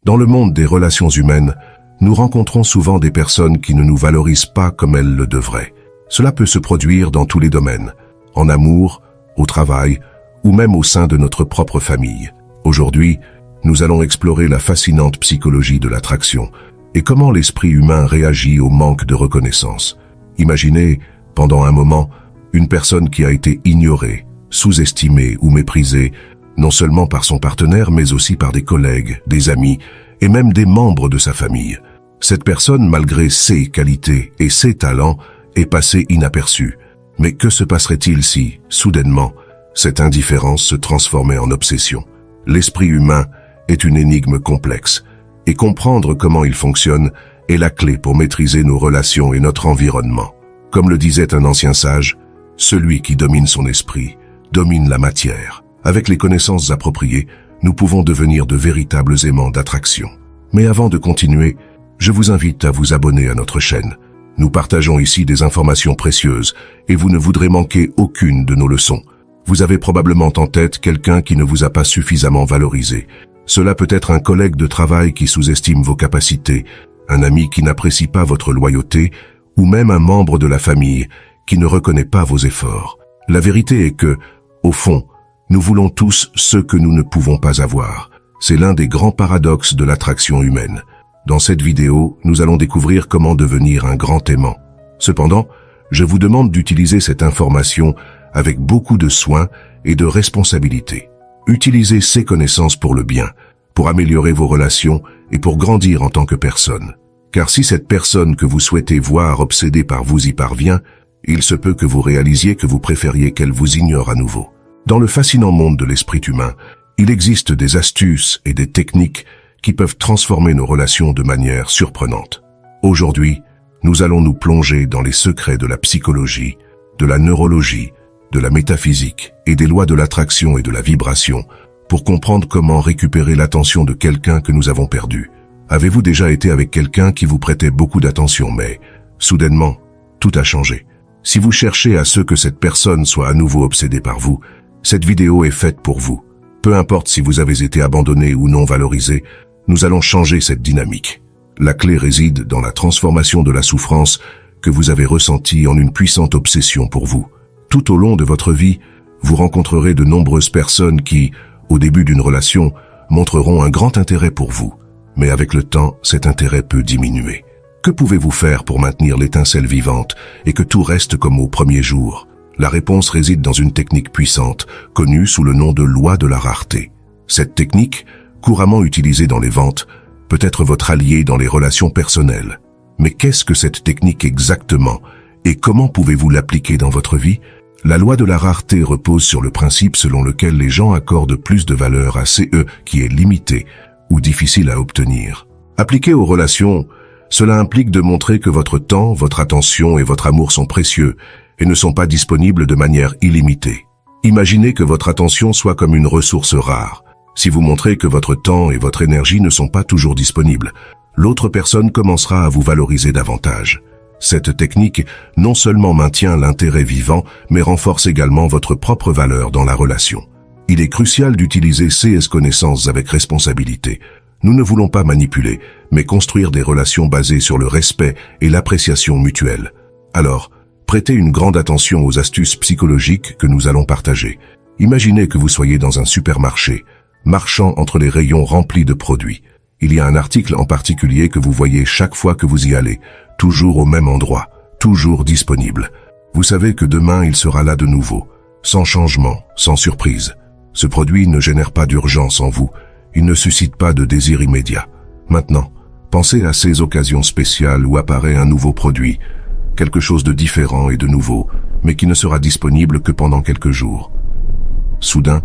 Dans le monde des relations humaines, nous rencontrons souvent des personnes qui ne nous valorisent pas comme elles le devraient. Cela peut se produire dans tous les domaines, en amour, au travail, ou même au sein de notre propre famille. Aujourd'hui, nous allons explorer la fascinante psychologie de l'attraction et comment l'esprit humain réagit au manque de reconnaissance. Imaginez, pendant un moment, une personne qui a été ignorée, sous-estimée ou méprisée, non seulement par son partenaire, mais aussi par des collègues, des amis et même des membres de sa famille. Cette personne, malgré ses qualités et ses talents, est passée inaperçue. Mais que se passerait-il si, soudainement, cette indifférence se transformait en obsession? L'esprit humain est une énigme complexe, et comprendre comment il fonctionne est la clé pour maîtriser nos relations et notre environnement. Comme le disait un ancien sage, « Celui qui domine son esprit domine la matière ». Avec les connaissances appropriées, nous pouvons devenir de véritables aimants d'attraction. Mais avant de continuer, je vous invite à vous abonner à notre chaîne. Nous partageons ici des informations précieuses et vous ne voudrez manquer aucune de nos leçons. Vous avez probablement en tête quelqu'un qui ne vous a pas suffisamment valorisé. Cela peut être un collègue de travail qui sous-estime vos capacités, un ami qui n'apprécie pas votre loyauté, ou même un membre de la famille qui ne reconnaît pas vos efforts. La vérité est que, au fond, nous voulons tous ce que nous ne pouvons pas avoir. C'est l'un des grands paradoxes de l'attraction humaine. Dans cette vidéo, nous allons découvrir comment devenir un grand aimant. Cependant, je vous demande d'utiliser cette information avec beaucoup de soin et de responsabilité. Utilisez ces connaissances pour le bien, pour améliorer vos relations et pour grandir en tant que personne. Car si cette personne que vous souhaitez voir obsédée par vous y parvient, il se peut que vous réalisiez que vous préfériez qu'elle vous ignore à nouveau. Dans le fascinant monde de l'esprit humain, il existe des astuces et des techniques qui peuvent transformer nos relations de manière surprenante. Aujourd'hui, nous allons nous plonger dans les secrets de la psychologie, de la neurologie, de la métaphysique et des lois de l'attraction et de la vibration pour comprendre comment récupérer l'attention de quelqu'un que nous avons perdu. Avez-vous déjà été avec quelqu'un qui vous prêtait beaucoup d'attention, mais soudainement, tout a changé? Si vous cherchez à ce que cette personne soit à nouveau obsédée par vous, cette vidéo est faite pour vous. Peu importe si vous avez été abandonné ou non valorisé, nous allons changer cette dynamique. La clé réside dans la transformation de la souffrance que vous avez ressentie en une puissante obsession pour vous. Tout au long de votre vie, vous rencontrerez de nombreuses personnes qui, au début d'une relation, montreront un grand intérêt pour vous. Mais avec le temps, cet intérêt peut diminuer. Que pouvez-vous faire pour maintenir l'étincelle vivante et que tout reste comme au premier jour? La réponse réside dans une technique puissante, connue sous le nom de loi de la rareté. Cette technique, couramment utilisée dans les ventes, peut être votre allié dans les relations personnelles. Mais qu'est-ce que cette technique exactement et comment pouvez-vous l'appliquer dans votre vie? La loi de la rareté repose sur le principe selon lequel les gens accordent plus de valeur à ce qui est limité ou difficile à obtenir. Appliqué aux relations, cela implique de montrer que votre temps, votre attention et votre amour sont précieux et ne sont pas disponibles de manière illimitée. Imaginez que votre attention soit comme une ressource rare. Si vous montrez que votre temps et votre énergie ne sont pas toujours disponibles, l'autre personne commencera à vous valoriser davantage. Cette technique non seulement maintient l'intérêt vivant, mais renforce également votre propre valeur dans la relation. Il est crucial d'utiliser ces connaissances avec responsabilité. Nous ne voulons pas manipuler, mais construire des relations basées sur le respect et l'appréciation mutuelle. Alors, prêtez une grande attention aux astuces psychologiques que nous allons partager. Imaginez que vous soyez dans un supermarché, marchant entre les rayons remplis de produits. Il y a un article en particulier que vous voyez chaque fois que vous y allez, toujours au même endroit, toujours disponible. Vous savez que demain il sera là de nouveau, sans changement, sans surprise. Ce produit ne génère pas d'urgence en vous, il ne suscite pas de désir immédiat. Maintenant, pensez à ces occasions spéciales où apparaît un nouveau produit, quelque chose de différent et de nouveau, mais qui ne sera disponible que pendant quelques jours. Soudain,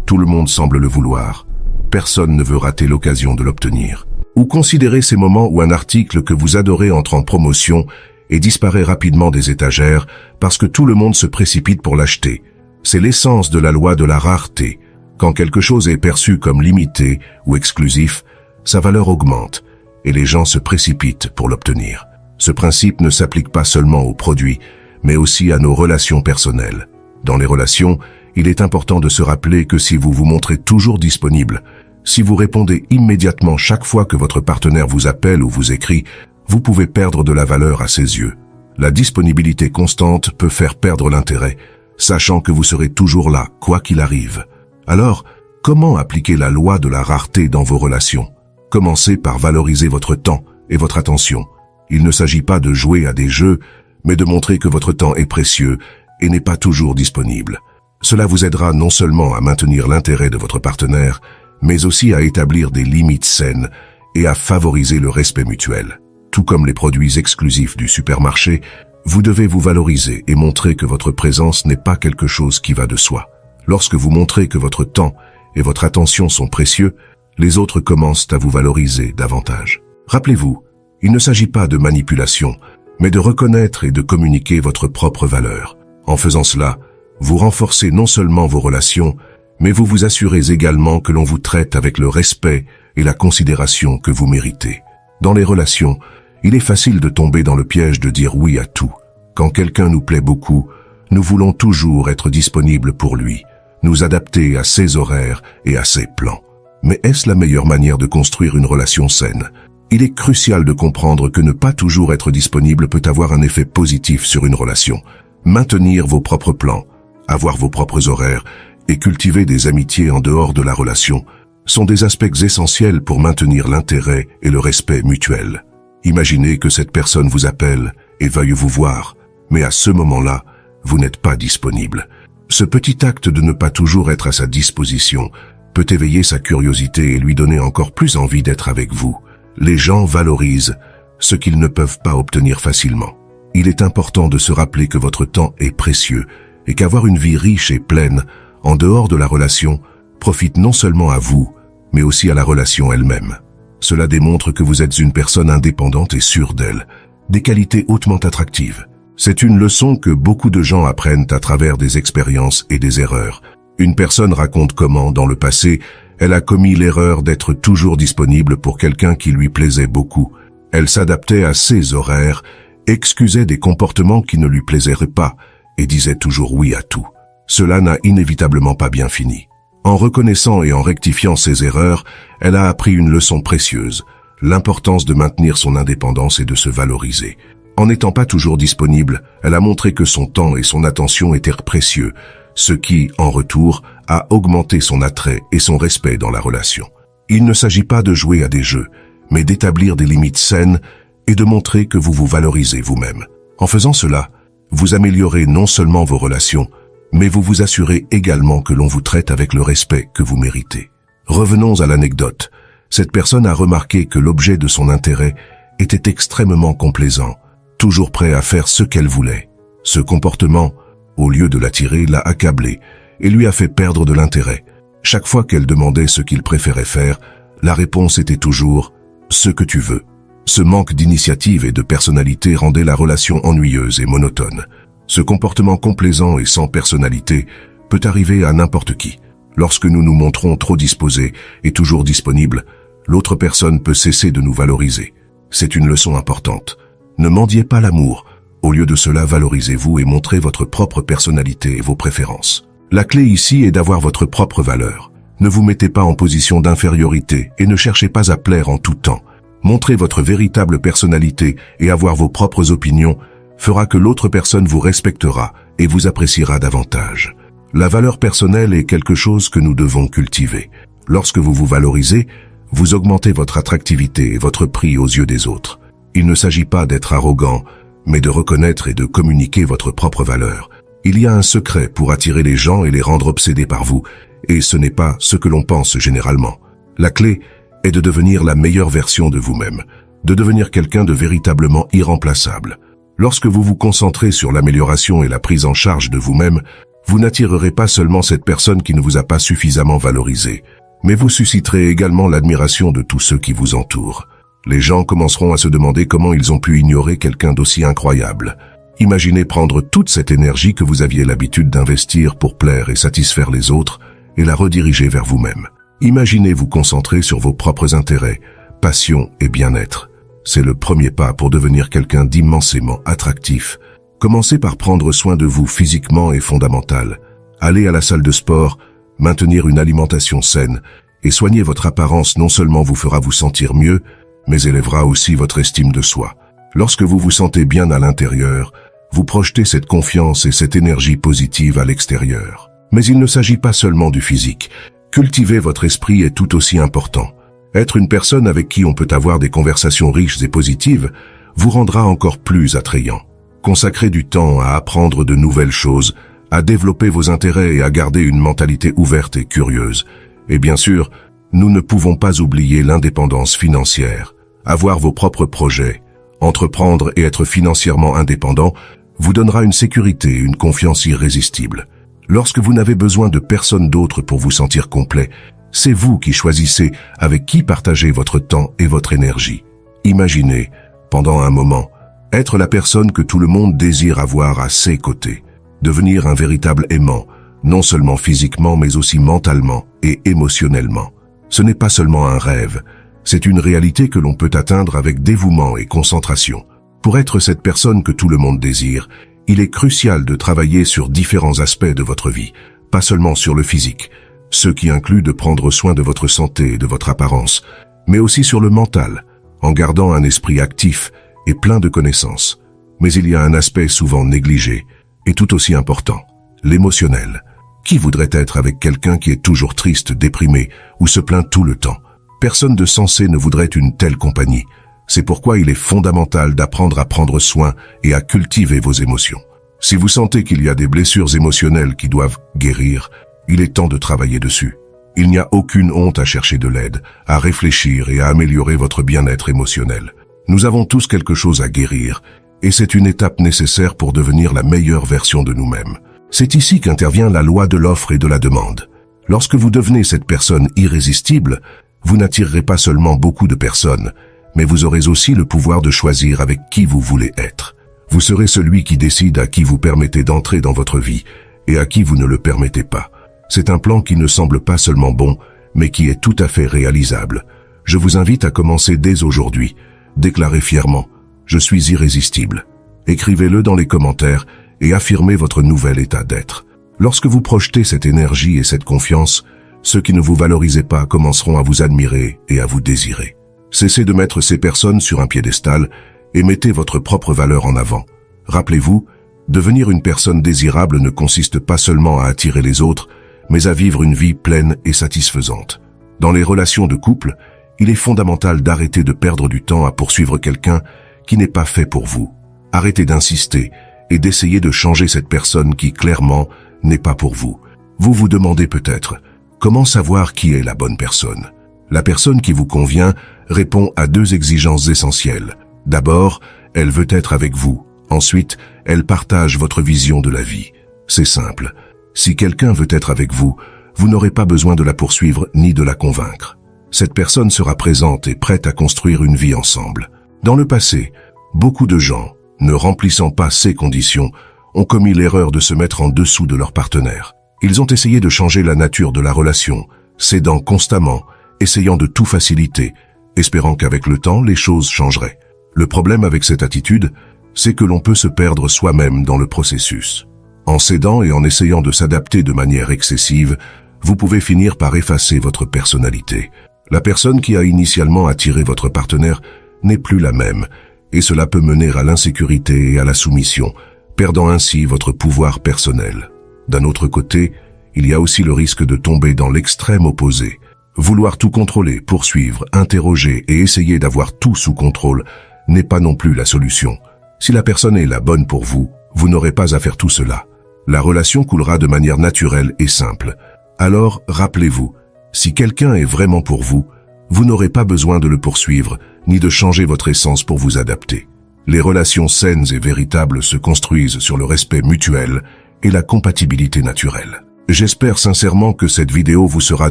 tout le monde semble le vouloir. Personne ne veut rater l'occasion de l'obtenir. Ou considérez ces moments où un article que vous adorez entre en promotion et disparaît rapidement des étagères parce que tout le monde se précipite pour l'acheter. C'est l'essence de la loi de la rareté. Quand quelque chose est perçu comme limité ou exclusif, sa valeur augmente et les gens se précipitent pour l'obtenir. Ce principe ne s'applique pas seulement aux produits, mais aussi à nos relations personnelles. Dans les relations, il est important de se rappeler que si vous vous montrez toujours disponible, Si vous répondez immédiatement chaque fois que votre partenaire vous appelle ou vous écrit, vous pouvez perdre de la valeur à ses yeux. La disponibilité constante peut faire perdre l'intérêt, sachant que vous serez toujours là, quoi qu'il arrive. Alors, comment appliquer la loi de la rareté dans vos relations? Commencez par valoriser votre temps et votre attention. Il ne s'agit pas de jouer à des jeux, mais de montrer que votre temps est précieux et n'est pas toujours disponible. Cela vous aidera non seulement à maintenir l'intérêt de votre partenaire, mais aussi à établir des limites saines et à favoriser le respect mutuel. Tout comme les produits exclusifs du supermarché, vous devez vous valoriser et montrer que votre présence n'est pas quelque chose qui va de soi. Lorsque vous montrez que votre temps et votre attention sont précieux, les autres commencent à vous valoriser davantage. Rappelez-vous, il ne s'agit pas de manipulation, mais de reconnaître et de communiquer votre propre valeur. En faisant cela, vous renforcez non seulement vos relations, mais vous vous assurez également que l'on vous traite avec le respect et la considération que vous méritez. Dans les relations, il est facile de tomber dans le piège de dire oui à tout. Quand quelqu'un nous plaît beaucoup, nous voulons toujours être disponibles pour lui, nous adapter à ses horaires et à ses plans. Mais est-ce la meilleure manière de construire une relation saine? Il est crucial de comprendre que ne pas toujours être disponible peut avoir un effet positif sur une relation. Maintenir vos propres plans, avoir vos propres horaires et cultiver des amitiés en dehors de la relation sont des aspects essentiels pour maintenir l'intérêt et le respect mutuel. Imaginez que cette personne vous appelle et veuille vous voir, mais à ce moment-là, vous n'êtes pas disponible. Ce petit acte de ne pas toujours être à sa disposition peut éveiller sa curiosité et lui donner encore plus envie d'être avec vous. Les gens valorisent ce qu'ils ne peuvent pas obtenir facilement. Il est important de se rappeler que votre temps est précieux et qu'avoir une vie riche et pleine, en dehors de la relation, profite non seulement à vous, mais aussi à la relation elle-même. Cela démontre que vous êtes une personne indépendante et sûre d'elle, des qualités hautement attractives. C'est une leçon que beaucoup de gens apprennent à travers des expériences et des erreurs. Une personne raconte comment, dans le passé, elle a commis l'erreur d'être toujours disponible pour quelqu'un qui lui plaisait beaucoup. Elle s'adaptait à ses horaires, excusait des comportements qui ne lui plaisaient pas et disait toujours oui à tout. Cela n'a inévitablement pas bien fini. En reconnaissant et en rectifiant ses erreurs, elle a appris une leçon précieuse, l'importance de maintenir son indépendance et de se valoriser. En n'étant pas toujours disponible, elle a montré que son temps et son attention étaient précieux, ce qui, en retour, a augmenté son attrait et son respect dans la relation. Il ne s'agit pas de jouer à des jeux, mais d'établir des limites saines et de montrer que vous vous valorisez vous-même. En faisant cela, vous améliorez non seulement vos relations, mais vous vous assurez également que l'on vous traite avec le respect que vous méritez. Revenons à l'anecdote. Cette personne a remarqué que l'objet de son intérêt était extrêmement complaisant, toujours prêt à faire ce qu'elle voulait. Ce comportement, au lieu de l'attirer, l'a accablé et lui a fait perdre de l'intérêt. Chaque fois qu'elle demandait ce qu'il préférait faire, la réponse était toujours « ce que tu veux ». Ce manque d'initiative et de personnalité rendait la relation ennuyeuse et monotone. Ce comportement complaisant et sans personnalité peut arriver à n'importe qui. Lorsque nous nous montrons trop disposés et toujours disponibles, l'autre personne peut cesser de nous valoriser. C'est une leçon importante. Ne mendiez pas l'amour. Au lieu de cela, valorisez-vous et montrez votre propre personnalité et vos préférences. La clé ici est d'avoir votre propre valeur. Ne vous mettez pas en position d'infériorité et ne cherchez pas à plaire en tout temps. Montrer votre véritable personnalité et avoir vos propres opinions fera que l'autre personne vous respectera et vous appréciera davantage. La valeur personnelle est quelque chose que nous devons cultiver. Lorsque vous vous valorisez, vous augmentez votre attractivité et votre prix aux yeux des autres. Il ne s'agit pas d'être arrogant, mais de reconnaître et de communiquer votre propre valeur. Il y a un secret pour attirer les gens et les rendre obsédés par vous, et ce n'est pas ce que l'on pense généralement. La clé est de devenir la meilleure version de vous-même, de devenir quelqu'un de véritablement irremplaçable. Lorsque vous vous concentrez sur l'amélioration et la prise en charge de vous-même, vous n'attirerez pas seulement cette personne qui ne vous a pas suffisamment valorisé, mais vous susciterez également l'admiration de tous ceux qui vous entourent. Les gens commenceront à se demander comment ils ont pu ignorer quelqu'un d'aussi incroyable. Imaginez prendre toute cette énergie que vous aviez l'habitude d'investir pour plaire et satisfaire les autres et la rediriger vers vous-même. Imaginez vous concentrer sur vos propres intérêts, passions et bien-être. C'est le premier pas pour devenir quelqu'un d'immensément attractif. Commencez par prendre soin de vous physiquement et fondamental. Allez à la salle de sport, maintenir une alimentation saine Et soigner votre apparence non seulement vous fera vous sentir mieux, mais élèvera aussi votre estime de soi. Lorsque vous vous sentez bien à l'intérieur, vous projetez cette confiance et cette énergie positive à l'extérieur. Mais il ne s'agit pas seulement du physique. Cultiver votre esprit est tout aussi important. Être une personne avec qui on peut avoir des conversations riches et positives vous rendra encore plus attrayant. Consacrez du temps à apprendre de nouvelles choses, à développer vos intérêts et à garder une mentalité ouverte et curieuse. Et bien sûr, nous ne pouvons pas oublier l'indépendance financière. Avoir vos propres projets, entreprendre et être financièrement indépendant vous donnera une sécurité et une confiance irrésistible. Lorsque vous n'avez besoin de personne d'autre pour vous sentir complet, c'est vous qui choisissez avec qui partager votre temps et votre énergie. Imaginez, pendant un moment, être la personne que tout le monde désire avoir à ses côtés. Devenir un véritable aimant, non seulement physiquement mais aussi mentalement et émotionnellement. Ce n'est pas seulement un rêve, c'est une réalité que l'on peut atteindre avec dévouement et concentration. Pour être cette personne que tout le monde désire, il est crucial de travailler sur différents aspects de votre vie, pas seulement sur le physique, ce qui inclut de prendre soin de votre santé et de votre apparence, mais aussi sur le mental, en gardant un esprit actif et plein de connaissances. Mais il y a un aspect souvent négligé, et tout aussi important, l'émotionnel. Qui voudrait être avec quelqu'un qui est toujours triste, déprimé ou se plaint tout le temps? Personne de sensé ne voudrait une telle compagnie. C'est pourquoi il est fondamental d'apprendre à prendre soin et à cultiver vos émotions. Si vous sentez qu'il y a des blessures émotionnelles qui doivent guérir, il est temps de travailler dessus. Il n'y a aucune honte à chercher de l'aide, à réfléchir et à améliorer votre bien-être émotionnel. Nous avons tous quelque chose à guérir, et c'est une étape nécessaire pour devenir la meilleure version de nous-mêmes. C'est ici qu'intervient la loi de l'offre et de la demande. Lorsque vous devenez cette personne irrésistible, vous n'attirerez pas seulement beaucoup de personnes, mais vous aurez aussi le pouvoir de choisir avec qui vous voulez être. Vous serez celui qui décide à qui vous permettez d'entrer dans votre vie et à qui vous ne le permettez pas. C'est un plan qui ne semble pas seulement bon, mais qui est tout à fait réalisable. Je vous invite à commencer dès aujourd'hui. Déclarez fièrement « Je suis irrésistible ». Écrivez-le dans les commentaires et affirmez votre nouvel état d'être. Lorsque vous projetez cette énergie et cette confiance, ceux qui ne vous valorisaient pas commenceront à vous admirer et à vous désirer. Cessez de mettre ces personnes sur un piédestal et mettez votre propre valeur en avant. Rappelez-vous, devenir une personne désirable ne consiste pas seulement à attirer les autres, mais à vivre une vie pleine et satisfaisante. Dans les relations de couple, il est fondamental d'arrêter de perdre du temps à poursuivre quelqu'un qui n'est pas fait pour vous. Arrêtez d'insister et d'essayer de changer cette personne qui, clairement, n'est pas pour vous. Vous vous demandez peut-être, comment savoir qui est la bonne personne? La personne qui vous convient répond à deux exigences essentielles. D'abord, elle veut être avec vous. Ensuite, elle partage votre vision de la vie. C'est simple. Si quelqu'un veut être avec vous, vous n'aurez pas besoin de la poursuivre ni de la convaincre. Cette personne sera présente et prête à construire une vie ensemble. Dans le passé, beaucoup de gens, ne remplissant pas ces conditions, ont commis l'erreur de se mettre en dessous de leur partenaire. Ils ont essayé de changer la nature de la relation, cédant constamment, essayant de tout faciliter, espérant qu'avec le temps, les choses changeraient. Le problème avec cette attitude, c'est que l'on peut se perdre soi-même dans le processus. En cédant et en essayant de s'adapter de manière excessive, vous pouvez finir par effacer votre personnalité. La personne qui a initialement attiré votre partenaire n'est plus la même, et cela peut mener à l'insécurité et à la soumission, perdant ainsi votre pouvoir personnel. D'un autre côté, il y a aussi le risque de tomber dans l'extrême opposé. Vouloir tout contrôler, poursuivre, interroger et essayer d'avoir tout sous contrôle n'est pas non plus la solution. Si la personne est la bonne pour vous, vous n'aurez pas à faire tout cela. La relation coulera de manière naturelle et simple. Alors, rappelez-vous, si quelqu'un est vraiment pour vous, vous n'aurez pas besoin de le poursuivre, ni de changer votre essence pour vous adapter. Les relations saines et véritables se construisent sur le respect mutuel et la compatibilité naturelle. J'espère sincèrement que cette vidéo vous sera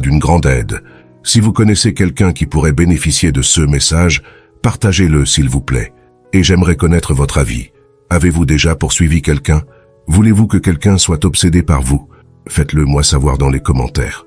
d'une grande aide. Si vous connaissez quelqu'un qui pourrait bénéficier de ce message, partagez-le s'il vous plaît. Et j'aimerais connaître votre avis. Avez-vous déjà poursuivi quelqu'un? Voulez-vous que quelqu'un soit obsédé par vous? Faites-le moi savoir dans les commentaires.